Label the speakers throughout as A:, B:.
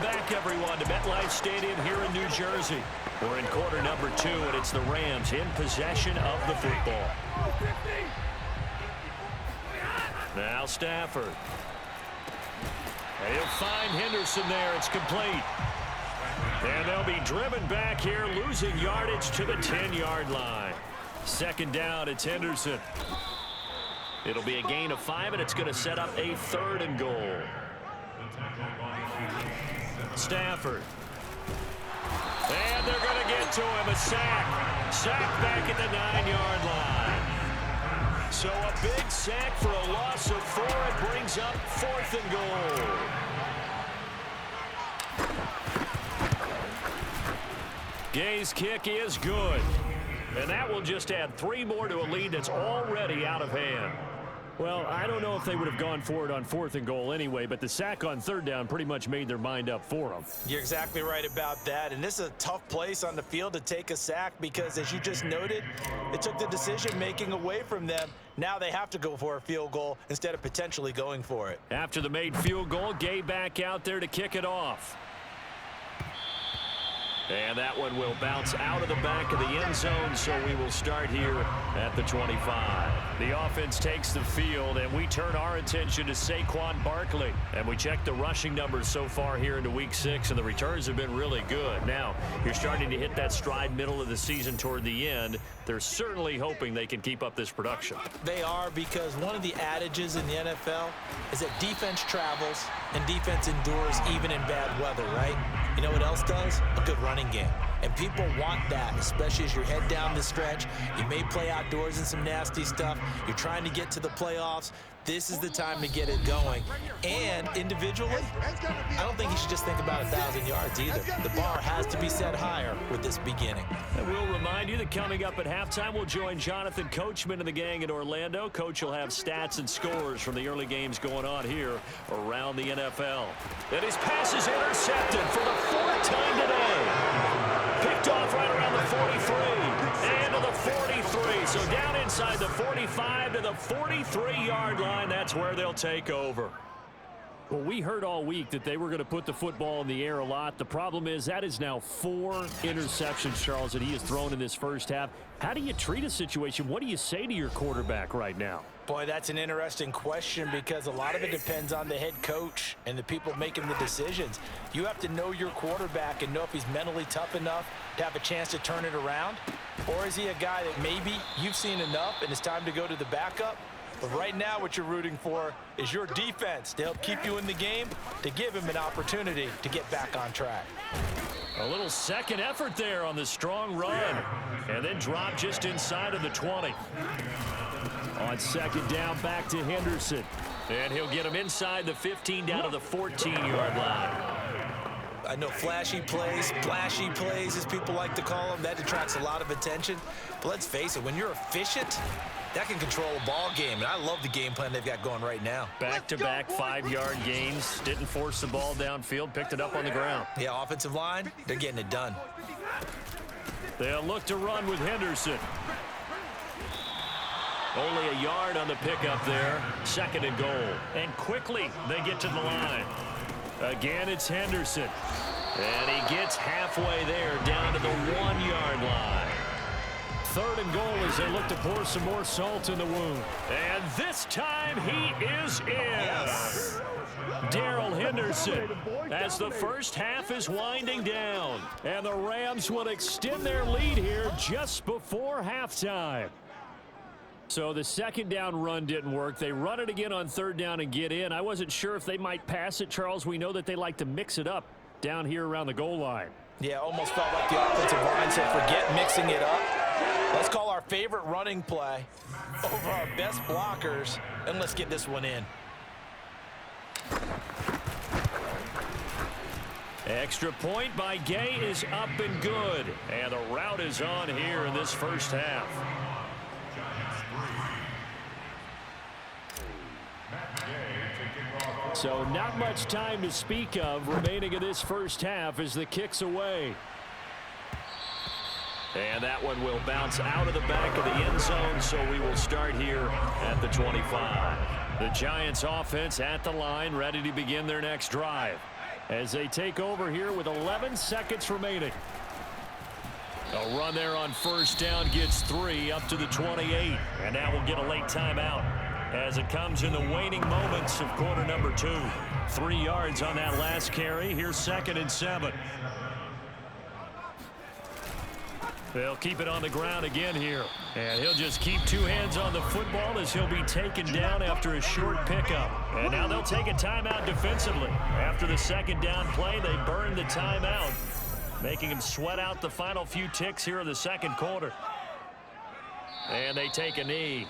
A: back, everyone, to MetLife Stadium here in New Jersey. We're in quarter number 2, and it's the Rams in possession of the football. Now Stafford. And he'll find Henderson there. It's complete. And they'll be driven back here, losing yardage to the 10-yard line. Second down, it's Henderson. It'll be a gain of 5, and it's going to set up a 3rd and goal. Stafford. And they're going to get to him. A sack. Sack back at the 9-yard line. So a big sack for a loss of 4. It brings up 4th and goal. Gay's kick is good. And that will just add 3 more to a lead that's already out of hand. Well, I don't know if they would have gone for it on 4th and goal anyway, but the sack on 3rd down pretty much made their mind up for them.
B: You're exactly right about that, and this is a tough place on the field to take a sack because, as you just noted, it took the decision-making away from them. Now they have to go for a field goal instead of potentially going for it.
A: After the made field goal, Gay back out there to kick it off. And that one will bounce out of the back of the end zone, so we will start here at the 25. The offense takes the field, and we turn our attention to Saquon Barkley. And we check the rushing numbers so far here into Week 6, and the returns have been really good. Now, you're starting to hit that stride middle of the season toward the end. They're certainly hoping they can keep up this production.
B: They are, because one of the adages in the NFL is that defense travels and defense endures even in bad weather, right? You know what else does? A good running game. And people want that, especially as you head down the stretch. You may play outdoors in some nasty stuff. You're trying to get to the playoffs. This is the time to get it going. And individually, I don't think you should just think about 1,000 yards either. The bar has to be set higher with this beginning.
A: And we'll remind you that coming up at halftime, we'll join Jonathan Coachman and the gang in Orlando. Coach will have stats and scores from the early games going on here around the NFL. And his pass is intercepted for the 4th time today. Picked off right around the 43 and to the 43. So down inside the 45 to the 43-yard line. That's where they'll take over. Well, we heard all week that they were going to put the football in the air a lot. The problem is that is now 4 interceptions, Charles, that he has thrown in this first half. How do you treat a situation? What do you say to your quarterback right now?
B: Boy, that's an interesting question because a lot of it depends on the head coach and the people making the decisions. You have to know your quarterback and know if he's mentally tough enough to have a chance to turn it around. Or is he a guy that maybe you've seen enough and it's time to go to the backup? But right now what you're rooting for is your defense to help keep you in the game, to give him an opportunity to get back on track.
A: A little second effort there on the strong run. And then drop just inside of the 20. On second down, back to Henderson. And he'll get him inside the 15 down to the 14-yard line.
B: I know flashy plays, splashy plays, as people like to call them, that attracts a lot of attention. But let's face it, when you're efficient, that can control a ball game. And I love the game plan they've got going right now.
A: Back-to-back 5-yard gains. Didn't force the ball downfield. Picked it up on the ground.
B: Yeah, offensive line, they're getting it done.
A: They'll look to run with Henderson. Only a yard on the pickup there. 2nd and goal. And quickly they get to the line. Again, it's Henderson. And he gets halfway there down to the 1-yard line. 3rd and goal as they look to pour some more salt in the wound. And this time he is in. Darrell Henderson as the first half is winding down. And the Rams will extend their lead here just before halftime. So the second down run didn't work. They run it again on 3rd down and get in. I wasn't sure if they might pass it, Charles. We know that they like to mix it up down here around the goal line.
B: Yeah, almost felt like the offensive line said, forget mixing it up. Let's call our favorite running play over our best blockers, and let's get this one in.
A: Extra point by Gay is up and good. And the route is on here in this first half. So not much time to speak of remaining in this first half as the kick's away. And that one will bounce out of the back of the end zone, so we will start here at the 25. The Giants offense at the line, ready to begin their next drive. as they take over here with 11 seconds remaining. A run there on first down gets 3 up to the 28. And now we'll get a late timeout as it comes in the waning moments of quarter number 2. 3 yards on that last carry. Here's 2nd and 7. They'll keep it on the ground again here. And he'll just keep 2 hands on the football as he'll be taken down after a short pickup. And now they'll take a timeout defensively. After the 2nd down play, they burn the timeout, making him sweat out the final few ticks here in the 2nd quarter. And they take a knee.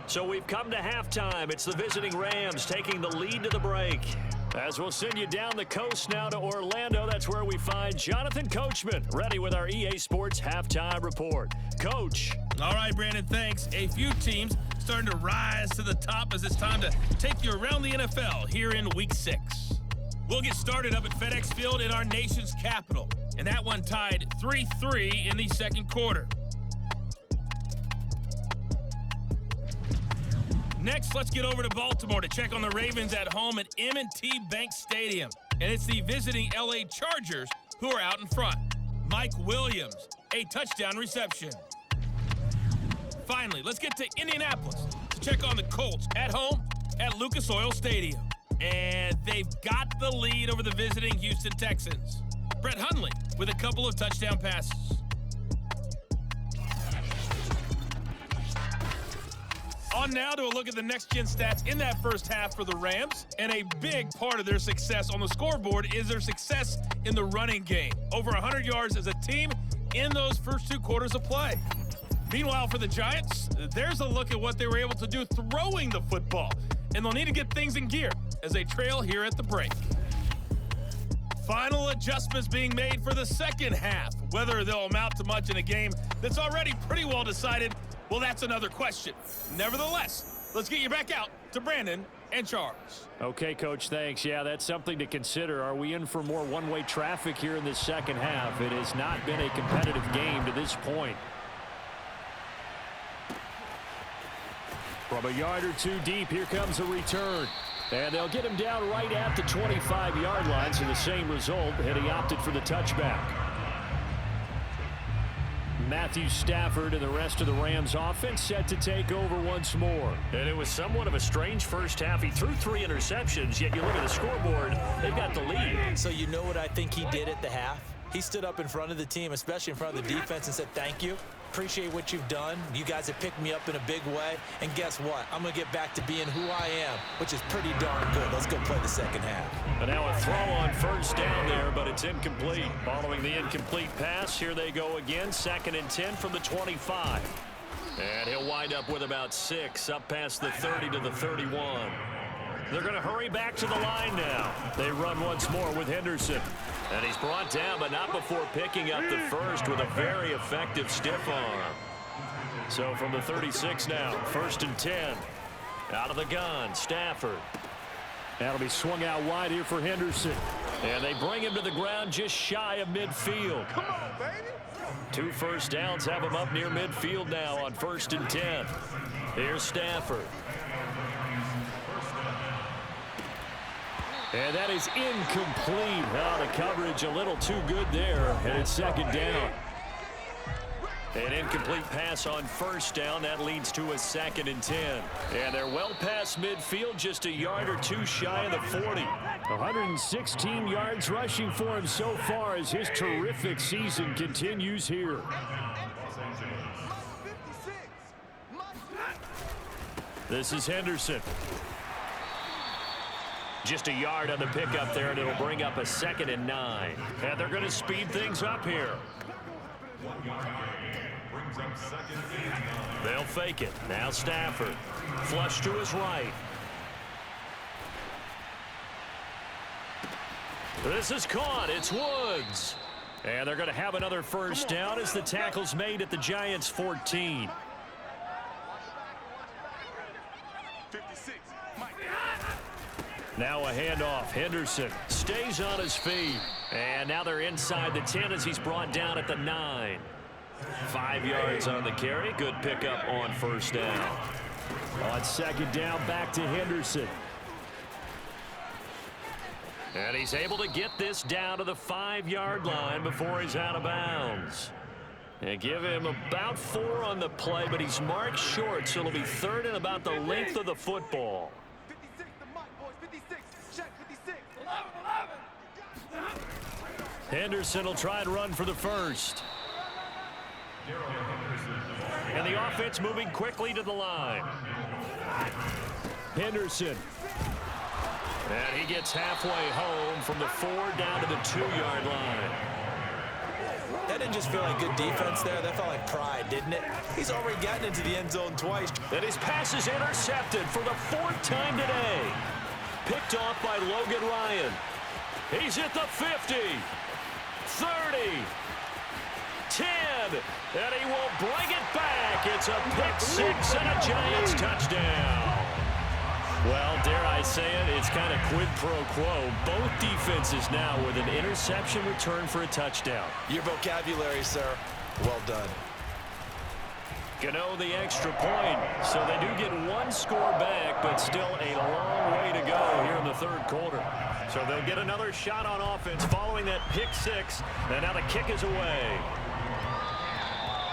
A: So we've come to halftime. It's the visiting Rams taking the lead to the break. As we'll send you down the coast now to Orlando, that's where we find Jonathan Coachman, ready with our EA Sports Halftime Report. Coach.
C: All right, Brandon, thanks. A few teams starting to rise to the top as it's time to take you around the NFL here in Week 6. We'll get started up at FedEx Field in our nation's capital, and that one tied 3-3 in the 2nd quarter. Next, let's get over to Baltimore to check on the Ravens at home at M&T Bank Stadium. And it's the visiting LA Chargers who are out in front. Mike Williams, a touchdown reception. Finally, let's get to Indianapolis to check on the Colts at home at Lucas Oil Stadium. And they've got the lead over the visiting Houston Texans. Brett Hundley with a couple of touchdown passes. On now to a look at the next-gen stats in that first half for the Rams. And a big part of their success on the scoreboard is their success in the running game. Over 100 yards as a team in those first 2 quarters of play. Meanwhile, for the Giants, there's a look at what they were able to do throwing the football. And they'll need to get things in gear as they trail here at the break. Final adjustments being made for the second half. Whether they'll amount to much in a game that's already pretty well decided, well, that's another question. Nevertheless, let's get you back out to Brandon and Charles.
A: Okay, Coach, thanks. Yeah, that's something to consider. Are we in for more one-way traffic here in this second half? It has not been a competitive game to this point. From a yard or 2 deep, here comes a return. And they'll get him down right at the 25-yard line, so the same result, and he opted for the touchback. Matthew Stafford and the rest of the Rams offense set to take over once more. And it was somewhat of a strange first half. He threw 3 interceptions, yet you look at the scoreboard, they've got the lead.
B: So you know what I think he did at the half? He stood up in front of the team, especially in front of the defense, and said, thank you. Appreciate what you've done. You guys have picked me up in a big way. And guess what? I'm going to get back to being who I am, which is pretty darn good. Let's go play the second half.
A: And now a throw on first down there, but it's incomplete. Following the incomplete pass, here they go again. 2nd and 10 from the 25. And he'll wind up with about 6 up past the 30 to the 31. They're going to hurry back to the line now. They run once more with Henderson. And he's brought down, but not before picking up the first with a very effective stiff arm. So from the 36 now, 1st and 10. Out of the gun, Stafford. That'll be swung out wide here for Henderson. And they bring him to the ground just shy of midfield.
D: Come on, baby.
A: 2 first downs have him up near midfield now on 1st and 10. Here's Stafford. And that is incomplete. Oh, the coverage a little too good there. And it's 2nd down. An incomplete pass on 1st down. That leads to a 2nd and 10. And they're well past midfield, just a yard or 2 shy of the 40. 116 yards rushing for him so far as his terrific season continues here. This is Henderson. Just a yard on the pickup there, and it'll bring up a 2nd and 9. And they're going to speed things up here. They'll fake it. Now Stafford. Flush to his right. This is caught. It's Woods. And they're going to have another first down as the tackle's made at the Giants' 14.
D: 56.
A: Now a handoff. Henderson stays on his feet. And now they're inside the 10 as he's brought down at the 9. 5 yards on the carry. Good pickup on first down. On second down, back to Henderson. And he's able to get this down to the 5-yard line before he's out of bounds. And give him about 4 on the play, but he's marked short, so it'll be third and about the length of the football.
D: 56, the mic, boys. 56. Check 56.
A: Henderson will try and run for the first. And the offense moving quickly to the line. Henderson. And he gets halfway home from the 4 down to the 2-yard line.
B: That didn't just feel like good defense there. That felt like pride, didn't it? He's already gotten into the end zone twice.
A: And his pass is intercepted for the 4th time today. Picked off by Logan Ryan. He's at the 50, 30, 10, and he will bring it back. It's a pick 6 and a Giants touchdown. Well, dare I say it, it's kind of quid pro quo. Both defenses now with an interception return for a touchdown.
B: Your vocabulary, sir. Well done.
A: Gano the extra point, so they do get 1 score back, but still a long way to go here in the 3rd quarter. So they'll get another shot on offense following that pick 6, and now the kick is away.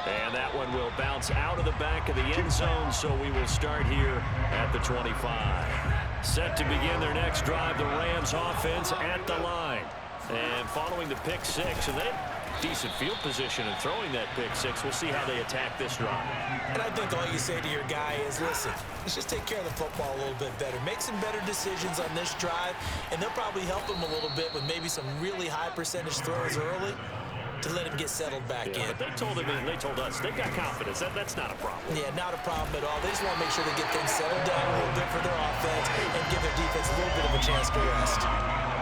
A: And that one will bounce out of the back of the end zone, so we will start here at the 25. Set to begin their next drive, the Rams offense at the line. And following the pick 6, and they have decent field position in throwing that pick 6. We'll see how they attack this drive.
B: And I think all you say to your guy is, listen, let's just take care of the football a little bit better. Make some better decisions on this drive, and they'll probably help him a little bit with maybe some really high percentage throws early to let him get settled back in.
A: But they told him and they told us they've got confidence. That's not a problem.
B: Yeah, not a problem at all. They just want to make sure they get things settled down a little bit for their offense and give their defense a little bit of a chance to rest.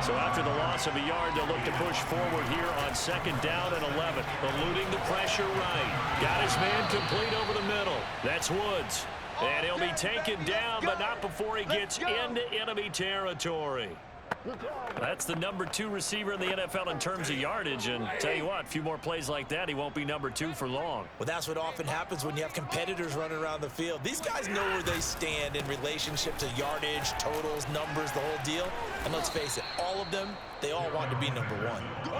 A: So after the loss of a yard, they'll look to push forward here on 2nd down and 11. Eluding the pressure right. Got his man complete over the middle. That's Woods. And he'll be taken down, but not before he gets into enemy territory. That's the number 2 receiver in the NFL in terms of yardage, and tell you what, a few more plays like that, he won't be number 2 for long.
B: Well, that's what often happens when you have competitors running around the field. These guys know where they stand in relationship to yardage, totals, numbers, the whole deal. And let's face it, all of them, they all want to be number 1.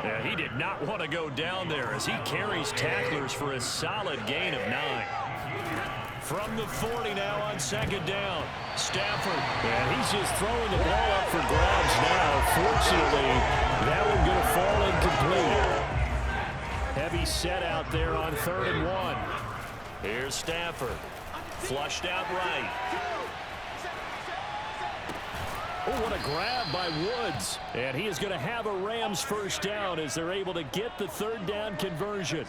A: Yeah, he did not want to go down there as he carries tacklers for a solid gain of 9. From the 40 now on 2nd down. Stafford. And he's just throwing the ball up for grabs now. Fortunately, that one going to fall incomplete. Heavy set out there on 3rd and 1. Here's Stafford. Flushed out right. Oh, what a grab by Woods. And he is going to have a Rams first down as they're able to get the 3rd down conversion.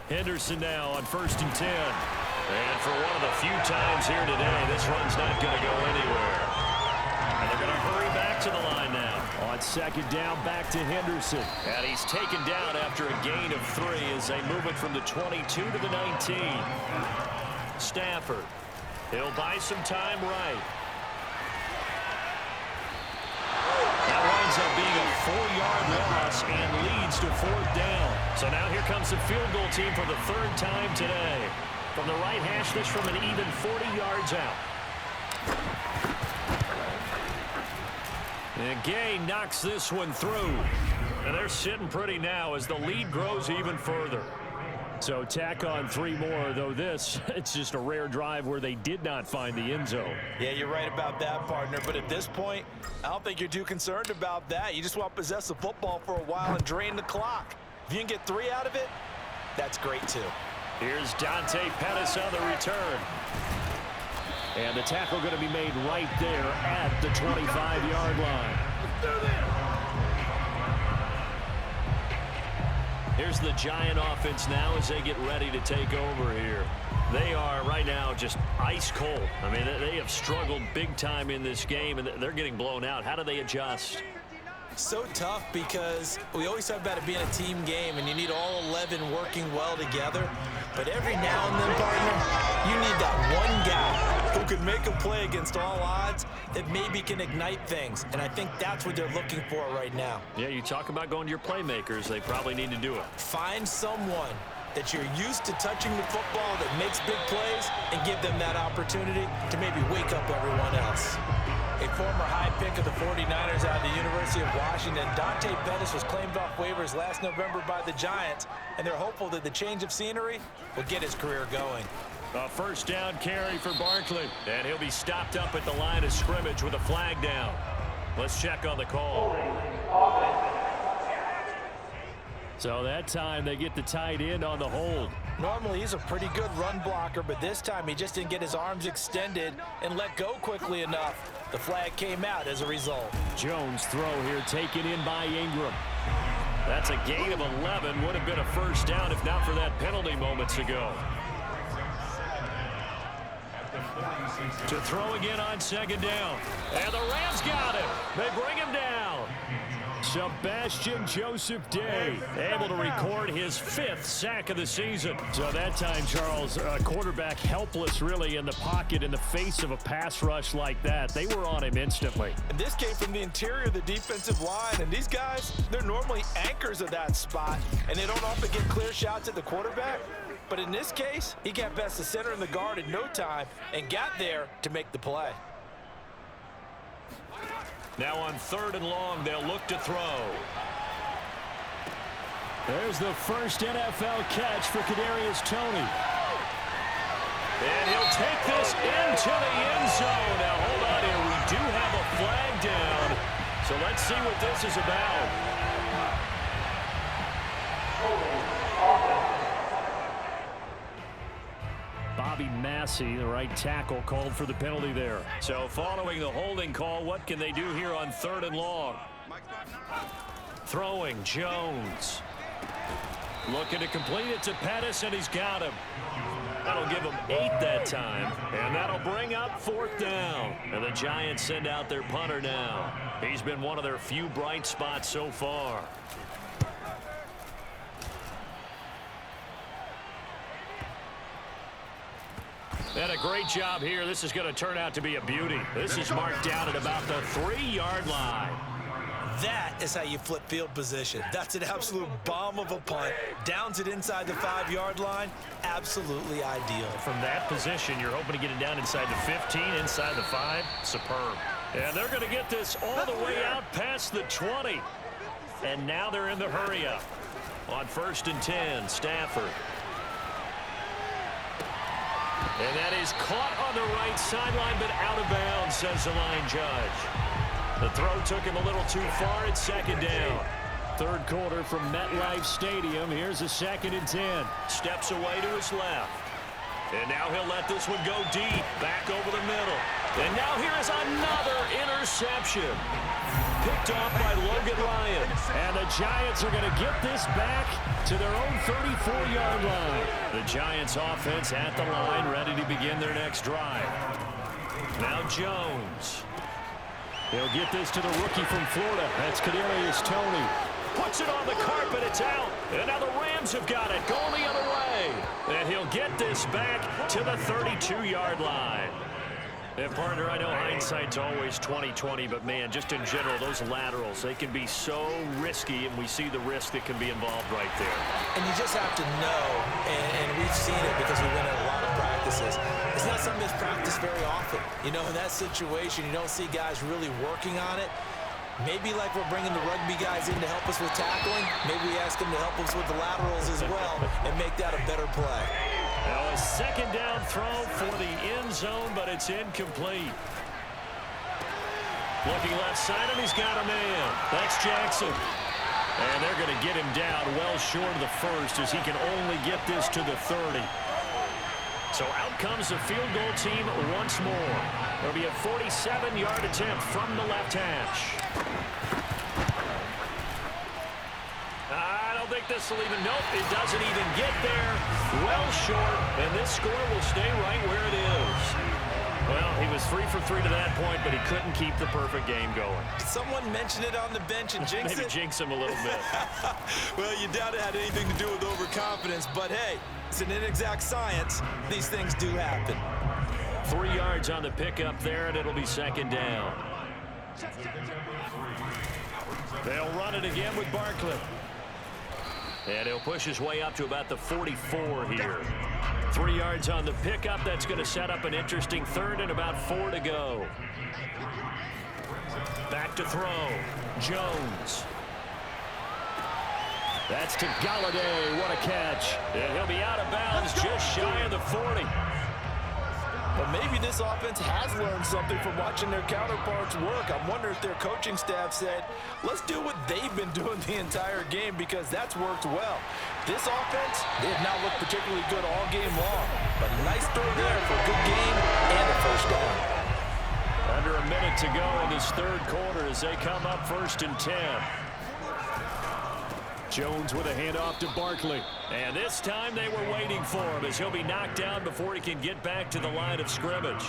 A: Henderson now on 1st and 10. And for one of the few times here today, this run's not going to go anywhere. And they're going to hurry back to the line now. On 2nd down, back to Henderson. And he's taken down after a gain of 3 as they move it from the 22 to the 19. Stafford. He'll buy some time right. That winds up being a 4-yard loss and leads to 4th down. So now here comes the field goal team for the 3rd time today. From the right hash, this from an even 40 yards out. And Gay knocks this one through. And they're sitting pretty now as the lead grows even further. So tack on 3 more, though this, it's just a rare drive where they did not find the end zone.
B: Yeah, you're right about that, partner. But at this point, I don't think you're too concerned about that. You just want to possess the football for a while and drain the clock. If you can get 3 out of it, that's great, too.
A: Here's Dante Pettis on the return. And the tackle going to be made right there at the 25-yard line. Here's the Giant offense now as they get ready to take over here. They are right now just ice cold. I mean, they have struggled big time in this game, and they're getting blown out. How do they adjust?
B: So tough because we always talk about it being a team game, and you need all 11 working well together. But every now and then, partner, you need that one guy who could make a play against all odds that maybe can ignite things. And I think that's what they're looking for right now.
A: Yeah, you talk about going to your playmakers. They probably need to do it.
B: Find someone that you're used to touching the football that makes big plays and give them that opportunity to maybe wake up everyone else. A former high pick of the 49ers out of the University of Washington, Dante Pettis was claimed off waivers last November by the Giants, and they're hopeful that the change of scenery will get his career going.
A: A first down carry for Barkley, and he'll be stopped up at the line of scrimmage with a flag down. Let's check on the call. So that time they get the tight end on the hold.
B: Normally he's a pretty good run blocker, but this time he just didn't get his arms extended and let go quickly enough. The flag came out as a result.
A: Jones throw here taken in by Ingram. That's a gain of 11. Would have been a first down if not for that penalty moments ago. To throw again on second down. And the Rams got him. They bring him down. Sebastian Joseph Day able to record his 5th sack of the season. So that time, Charles, quarterback helpless really in the pocket in the face of a pass rush like that. They were on him instantly.
B: And this came from the interior of the defensive line. And these guys, they're normally anchors of that spot. And they don't often get clear shots at the quarterback. But in this case, he got past the center and the guard in no time and got there to make the play.
A: Now on 3rd and long, they'll look to throw. There's the first NFL catch for Kadarius Toney. And he'll take this into the end zone. Now hold on here, we do have a flag down. So let's see what this is about. Bobby Massey, the right tackle, called for the penalty there. So following the holding call, what can they do here on 3rd and long? Throwing, Jones. Looking to complete it to Pettis, and he's got him. That'll give him 8 that time, and that'll bring up 4th down. And the Giants send out their punter now. He's been one of their few bright spots so far. And a great job here. This is going to turn out to be a beauty. This is marked down at about the 3-yard line.
B: That is how you flip field position. That's an absolute bomb of a punt. Downs it inside the 5-yard line. Absolutely ideal.
A: From that position, you're hoping to get it down inside the 15, inside the 5. Superb. And they're going to get this all the way out past the 20. And now they're in the hurry up. On 1st and 10, Stafford. And that is caught on the right sideline, but out of bounds, says the line judge. The throw took him a little too far at 2nd down. 3rd quarter from MetLife Stadium. Here's a 2nd and 10. Steps away to his left. And now he'll let this one go deep, back over the middle. And now here is another interception. Picked off by Logan Ryan. And the Giants are going to get this back to their own 34-yard line. The Giants offense at the line, ready to begin their next drive. Now Jones. He'll get this to the rookie from Florida. That's Kadarius Toney. Puts it on the carpet. It's out. And now the Rams have got it. Going the other way. And he'll get this back to the 32-yard line. And partner, I know hindsight's always 20/20, but man, just in general, those laterals, they can be so risky, and we see the risk that can be involved right there.
B: And you just have to know, and we've seen it because we've been at a lot of practices. It's not something that's practiced very often. You know, in that situation, you don't see guys really working on it. Maybe like we're bringing the rugby guys in to help us with tackling, maybe we ask them to help us with the laterals as well and make that a better play.
A: Now a 2nd down throw for the end zone, but it's incomplete. Looking left side, and he's got a man. That's Jackson. And they're going to get him down well short of the 1st as he can only get this to the 30. So out comes the field goal team once more. There'll be a 47-yard attempt from the left hash. I don't think this will even, nope, it doesn't even get there. Well short, and this score will stay right where it is. Well, he was 3 for 3 to that point, but he couldn't keep the perfect game going.
B: Did someone mention it on the bench and jinx
A: Maybe
B: it?
A: jinx him a little bit.
B: Well, you doubt it had anything to do with overconfidence, but hey, it's an inexact science. These things do happen.
A: 3 yards on the pickup there, and it'll be second down. They'll run it again with Barkley. And he'll push his way up to about the 44 here. 3 yards on the pickup. That's going to set up an interesting third and about 4 to go. Back to throw. Jones. That's to Galladay. What a catch. And he'll be out of bounds just shy of the 40.
B: But maybe this offense has learned something from watching their counterparts work. I'm wondering if their coaching staff said, let's do what they've been doing the entire game, because that's worked well. This offense, they have not looked particularly good all game long. But nice throw there for a good game and a first down.
A: Under a minute to go in this third quarter as they come up 1st and 10. Jones with a handoff to Barkley. And this time they were waiting for him as he'll be knocked down before he can get back to the line of scrimmage.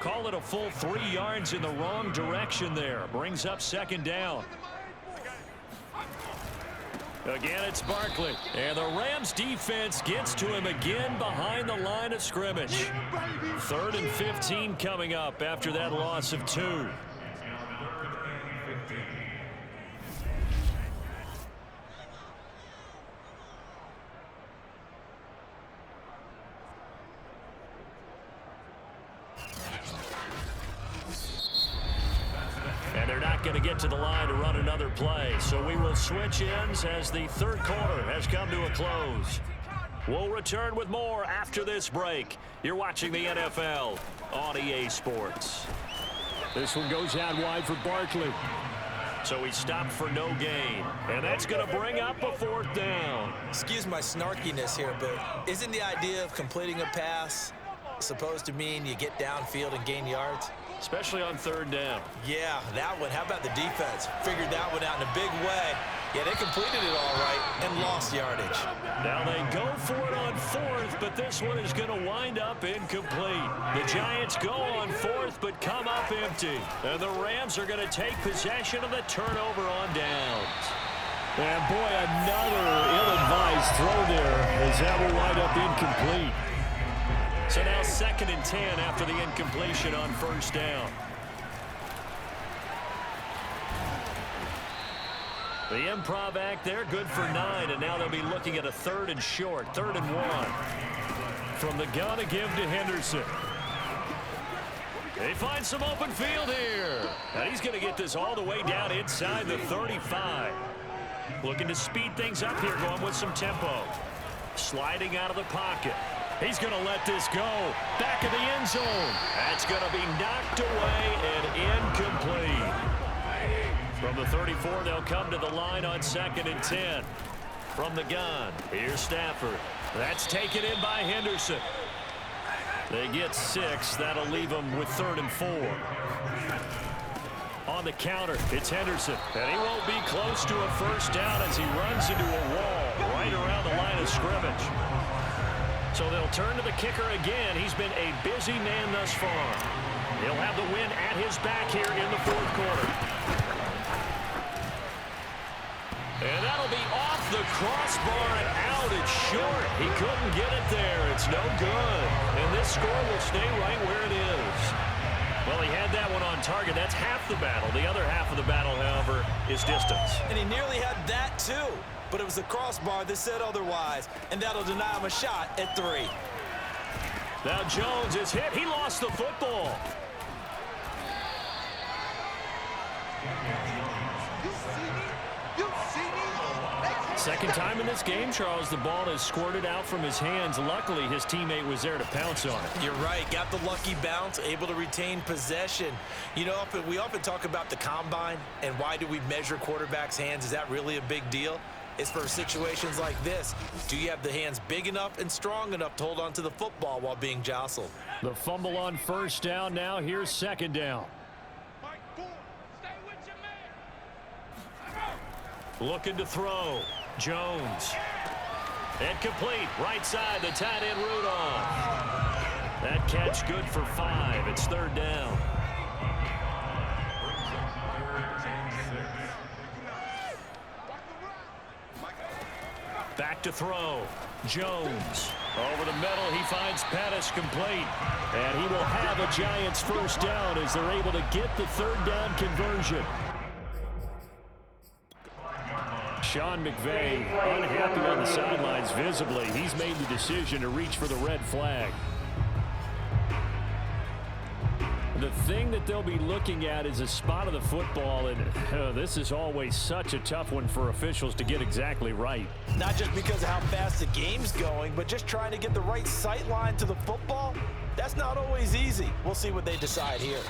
A: Call it a full 3 yards in the wrong direction there. Brings up second down. Again, it's Barkley. And the Rams defense gets to him again behind the line of scrimmage. 3rd and 15 coming up after that loss of 2. And they're not going to get to the line to run another play. So we will switch ends as the third quarter has come to a close. We'll return with more after this break. You're watching the NFL on EA Sports. This one goes out wide for Barkley. So he stopped for no gain. And that's going to bring up a 4th down.
B: Excuse my snarkiness here, but isn't the idea of completing a pass supposed to mean you get downfield and gain yards?
A: Especially on 3rd down.
B: Yeah, that one. How about the defense? Figured that one out in a big way. Yeah, they completed it all right and lost yardage.
A: Now they go for it on 4th, but this one is going to wind up incomplete. The Giants go on 4th, but come up empty. And the Rams are going to take possession of the turnover on downs. And boy, another ill-advised throw there as that will wind up incomplete. So now 2nd and 10 after the incompletion on 1st down. The improv act there, good for 9, and now they'll be looking at a 3rd and short, 3rd and 1. From the gun to give to Henderson. They find some open field here. And he's going to get this all the way down inside the 35. Looking to speed things up here, going with some tempo. Sliding out of the pocket. He's going to let this go. Back of the end zone. That's going to be knocked away and incomplete. From the 34, they'll come to the line on 2nd and 10. From the gun, here's Stafford. That's taken in by Henderson. They get 6. That'll leave them with 3rd and 4. On the counter, it's Henderson. And he won't be close to a first down as he runs into a wall right around the line of scrimmage. So they'll turn to the kicker again. He's been a busy man thus far. He'll have the win at his back here in the 4th quarter. And that'll be off the crossbar and out. It's short. He couldn't get it there. It's no good. And this score will stay right where it is. Well, he had that one on target. That's half the battle. The other half of the battle, however, is distance.
B: And he nearly had that, too. But it was the crossbar that said otherwise, and that'll deny him a shot at 3.
A: Now Jones is hit. He lost the football. Second time in this game, Charles, the ball has squirted out from his hands. Luckily, his teammate was there to pounce on it.
B: You're right. Got the lucky bounce, able to retain possession. You know, we often talk about the combine and why do we measure quarterbacks' hands. Is that really a big deal? It's for situations like this. Do you have the hands big enough and strong enough to hold on to the football while being jostled?
A: The fumble on 1st down. Now here's 2nd down. Looking to throw. Jones. And complete. Right side, the tight end Rudolph. That catch good for 5. It's 3rd down. Back to throw. Jones. Over the middle, he finds Pettis complete. And he will have a Giants first down as they're able to get the third down conversion. Sean McVay unhappy on the sidelines visibly. He's made the decision to reach for the red flag. The thing that they'll be looking at is a spot of the football, and this is always such a tough one for officials to get exactly right.
B: Not just because of how fast the game's going, but just trying to get the right sight line to the football. That's not always easy. We'll see what they decide here.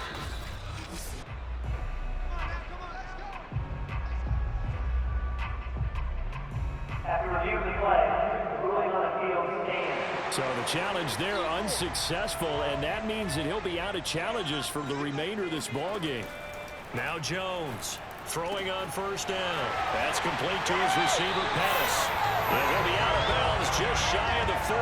E: After review of the play, the ruling on the field stands.
A: So the challenge there unsuccessful, and that means that he'll be out of challenges for the remainder of this ball game. Now Jones throwing on first down. That's complete to his receiver, Pettis. And he'll be out of bounds just shy of the 40.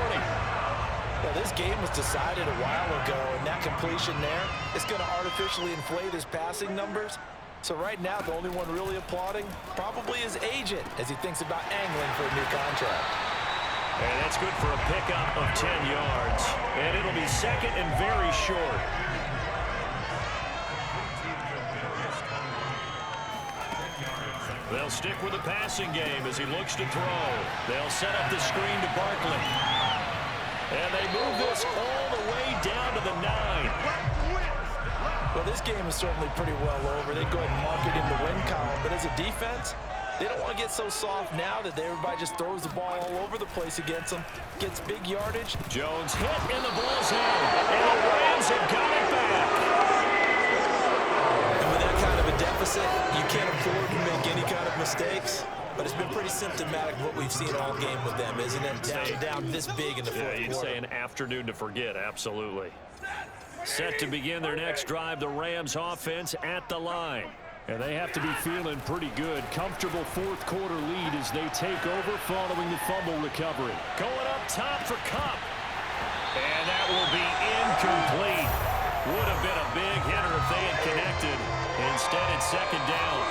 B: Well, this game was decided a while ago, and that completion there is going to artificially inflate his passing numbers. So right now, the only one really applauding probably his agent as he thinks about angling for a new contract.
A: And that's good for a pickup of 10 yards. And it'll be second and very short. They'll stick with the passing game as he looks to throw. They'll set up the screen to Barkley. And they move this all the way down to the 9.
B: Well, this game is certainly pretty well over. They go ahead and mark it in the win column. But as a defense, they don't want to get so soft now that everybody just throws the ball all over the place against them. Gets big yardage.
A: Jones hit in the ball's hand. And the Rams have got it back.
B: And with that kind of a deficit, you can't afford to make any kind of mistakes. But it's been pretty symptomatic of what we've seen all game with them, isn't it? Down this big in the fourth quarter.
A: You'd say an afternoon to forget, absolutely. Set to begin their next drive, the Rams offense at the line. And they have to be feeling pretty good. Comfortable fourth quarter lead as they take over following the fumble recovery. Going up top for Kupp. And that will be incomplete. Would have been a big hitter if they had connected. Instead, it's second down.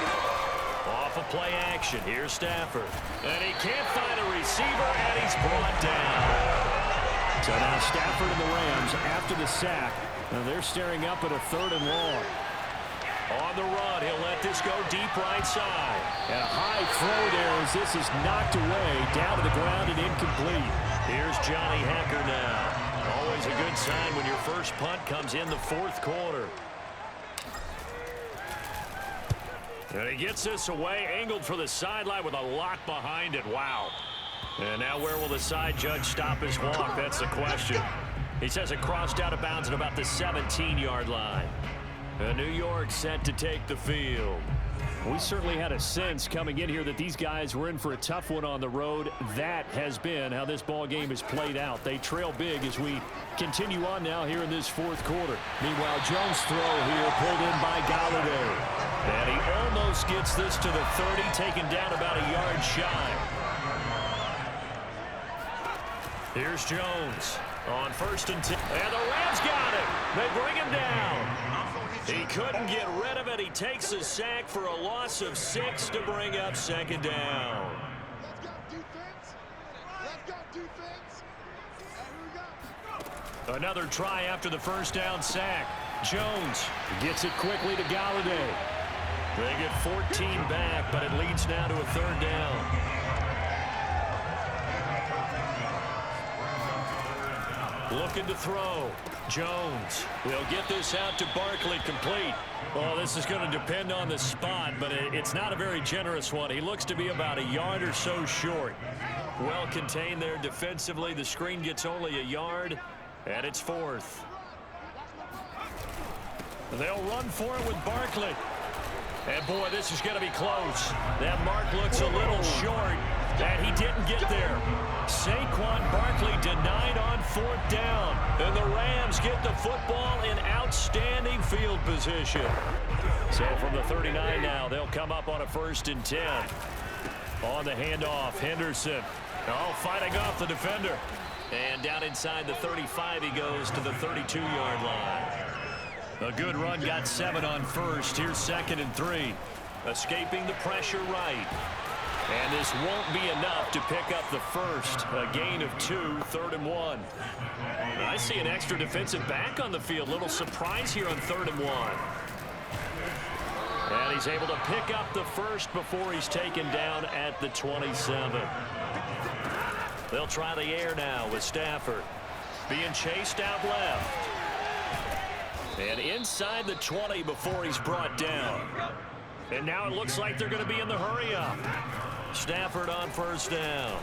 A: Off of play action. Here's Stafford. And he can't find a receiver, and he's brought down. So now Stafford and the Rams, after the sack, they're staring up at a third and long. On the run, he'll let this go deep right side. And a high throw there as this is knocked away, down to the ground and incomplete. Here's Johnny Hekker now. Always a good sign when your first punt comes in the fourth quarter. And he gets this away, angled for the sideline with a lot behind it. Wow. And now where will the side judge stop his walk? That's the question. He says it crossed out of bounds at about the 17-yard line. New York set to take the field. We certainly had a sense coming in here that these guys were in for a tough one on the road. That has been how this ball game has played out. They trail big as we continue on now here in this fourth quarter. Meanwhile, Jones' throw here pulled in by Golladay. And he almost gets this to the 30, taken down about a yard shy. Here's Jones on 1st and 10. And the Rams got him. They bring him down. He couldn't get rid of it. He takes a sack for a loss of 6 to bring up second down.
D: Let's go defense. Let's go defense. And here we go.
A: Another try after the first down sack. Jones gets it quickly to Golladay. They get 14 back, but it leads now to a third down. Looking to throw. Jones. They'll get this out to Barkley, complete. Well, this is going to depend on the spot, but it's not a very generous one. He looks to be about a yard or so short. Well contained there defensively. The screen gets only a yard, and it's fourth. They'll run for it with Barkley. And, boy, this is going to be close. That mark looks a little short, and he didn't get there. Saquon Barkley denied on 4th down. And the Rams get the football in outstanding field position. So from the 39 now, they'll come up on a 1st and 10. On the handoff, Henderson. Oh, fighting off the defender. And down inside the 35, he goes to the 32-yard line. A good run, got 7 on 1st. Here's 2nd and 3. Escaping the pressure right. And this won't be enough to pick up the first. A gain of 2, 3rd and 1. I see an extra defensive back on the field. Little surprise here on 3rd and 1. And he's able to pick up the first before he's taken down at the 27. They'll try the air now with Stafford. Being chased out left. And inside the 20 before he's brought down. And now it looks like they're going to be in the hurry-up. Stafford on 1st down.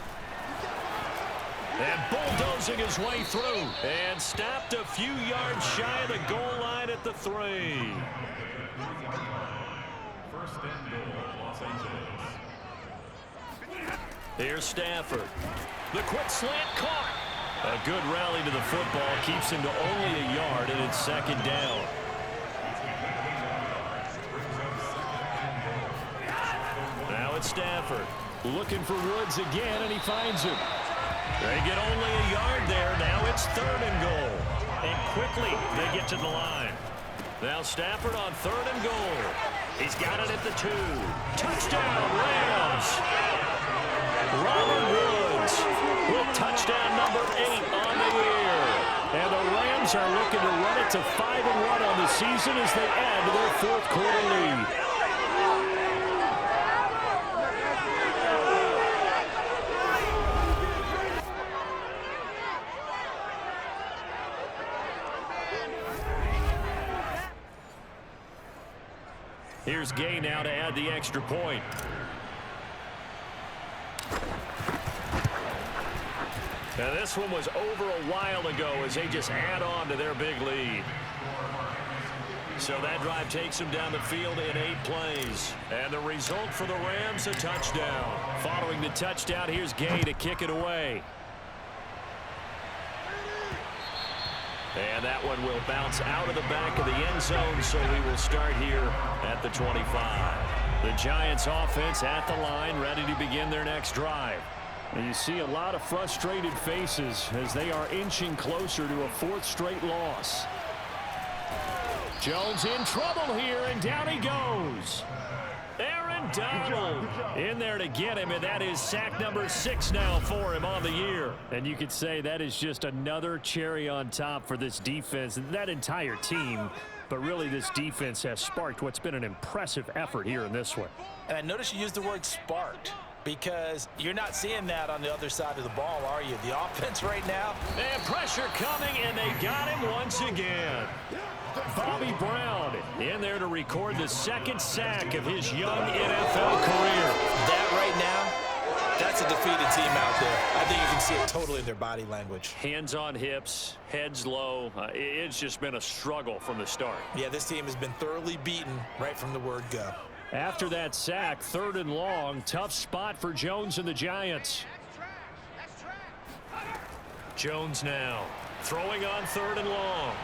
A: And bulldozing his way through. And stopped a few yards shy of the goal line at the 3.
C: 1st and goal, Los Angeles.
A: Here's Stafford. The quick slant caught. A good rally to the football keeps him to only a yard, and it's 2nd down. Now it's Stafford. Looking for Woods again, and he finds him. They get only a yard there. Now it's 3rd and goal. And quickly they get to the line. Now Stafford on 3rd and goal. He's got it at the 2. Touchdown, Rams. Robert Woods with touchdown number 8 on the year. And the Rams are looking to run it to 5-1 on the season as they add to their 4th quarter lead. Here's Gay now to add the extra point. Now this one was over a while ago as they just add on to their big lead. So that drive takes them down the field in 8 plays. And the result for the Rams, a touchdown. Following the touchdown, here's Gay to kick it away. And that one will bounce out of the back of the end zone, so we will start here at the 25. The Giants offense at the line, ready to begin their next drive. And you see a lot of frustrated faces as they are inching closer to a 4th straight loss. Jones in trouble here, and down he goes. Aaron Donald in there to get him, and that is sack number 6 now for him on the year. And you could say that is just another cherry on top for this defense and that entire team. But really, this defense has sparked what's been an impressive effort here in this one.
B: And I noticed you used the word sparked, because you're not seeing that on the other side of the ball, are you? The offense right now.
A: And pressure coming, and they got him once again. Bobby Brown in there to record the 2nd sack of his young NFL career.
B: That right now, that's a defeated team out there. I think you can see it totally in their body language.
A: Hands on hips, heads low. It's just been a struggle from the start.
B: Yeah, this team has been thoroughly beaten right from the word go.
A: After that sack, 3rd and long, tough spot for Jones and the Giants. Jones now throwing on 3rd and long.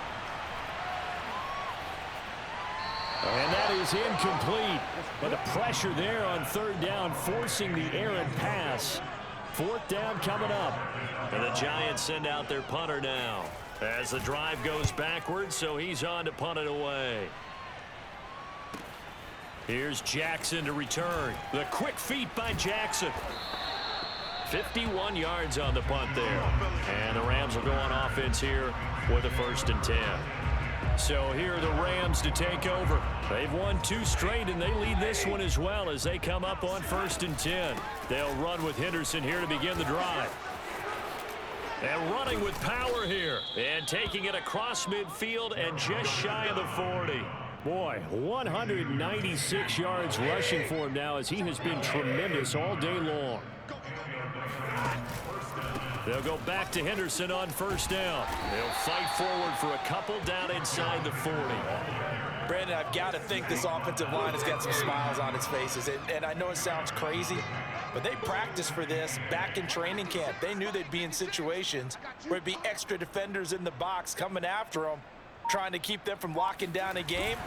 A: And that is incomplete. But the pressure there on 3rd down, forcing the errant pass. 4th down coming up. And the Giants send out their punter now as the drive goes backwards, so he's on to punt it away. Here's Jackson to return. The quick feet by Jackson. 51 yards on the punt there. And the Rams will go on offense here with a 1st and 10. So here are the Rams to take over. They've won 2 straight, and they lead this one as well as they come up on 1st and 10. They'll run with Henderson here to begin the drive. And running with power here. And taking it across midfield and just shy of the 40. Boy, 196 yards rushing for him now as he has been tremendous all day long. They'll go back to Henderson on 1st down. They'll fight forward for a couple down inside the 40.
B: Brandon, I've got to think this offensive line has got some smiles on its faces. And I know it sounds crazy, but they practiced for this back in training camp. They knew they'd be in situations where it'd be extra defenders in the box coming after them, trying to keep them from locking down a game.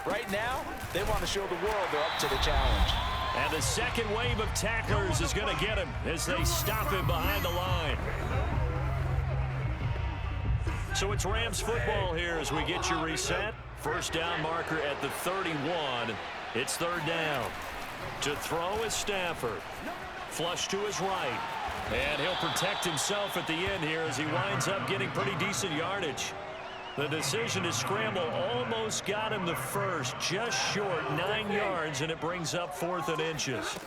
B: Right now, they want to show the world they're up to the challenge.
A: And the second wave of tacklers is going to get him as they stop him behind the line. So it's Rams football here as we get you reset. 1st down marker at the 31. It's 3rd down. To throw is Stafford. Flush to his right. And he'll protect himself at the end here as he winds up getting pretty decent yardage. The decision to scramble almost got him the first, just short, 9 yards, and it brings up 4th and inches.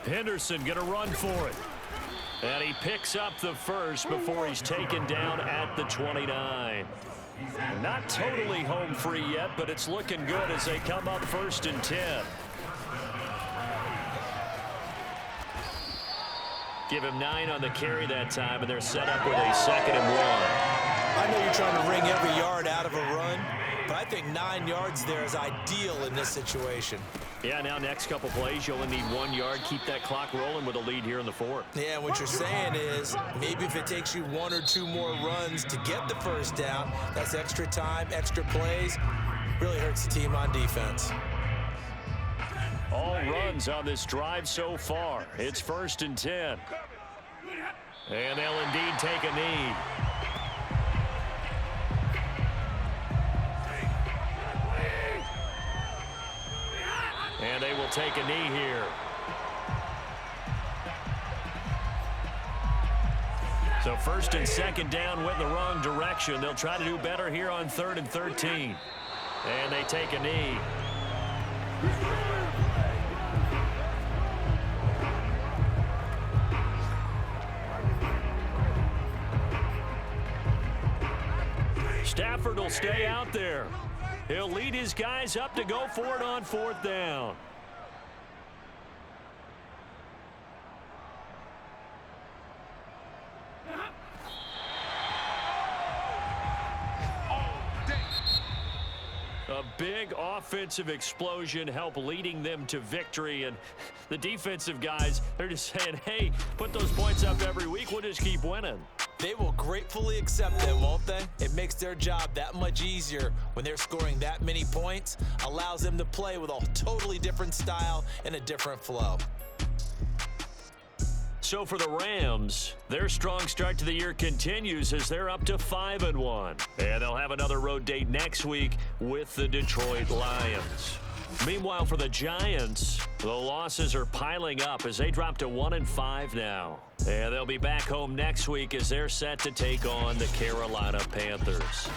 A: Henderson going to run for it. And he picks up the first before he's taken down at the 29. Not totally home free yet, but it's looking good as they come up 1st and 10. Give him 9 on the carry that time, and they're set up with a 2nd and 1.
B: I know you're trying to wring every yard out of a run, but I think 9 yards there is ideal in this situation.
A: Yeah, now next couple plays, you only need 1 yard. Keep that clock rolling with a lead here in the 4th.
B: Yeah, what you're saying is maybe if it takes you 1 or 2 more runs to get the first down, that's extra time, extra plays, really hurts the team on defense.
A: All runs on this drive so far. It's 1st and 10. And they'll indeed take a knee. And they will take a knee here. So 1st and 2nd down went in the wrong direction. They'll try to do better here on 3rd and 13. And they take a knee. Stafford will stay out there. He'll lead his guys up to go for it on 4th down. A big offensive explosion helped leading them to victory, and the defensive guys, they're just saying, hey, put those points up every week, we'll just keep winning.
B: They will gratefully accept them, won't they? It makes their job that much easier when they're scoring that many points, allows them to play with a totally different style and a different flow.
A: So for the Rams, their strong start to the year continues as they're up to 5-1. And they'll have another road date next week with the Detroit Lions. Meanwhile, for the Giants, the losses are piling up as they drop to 1-5 now. And they'll be back home next week as they're set to take on the Carolina Panthers.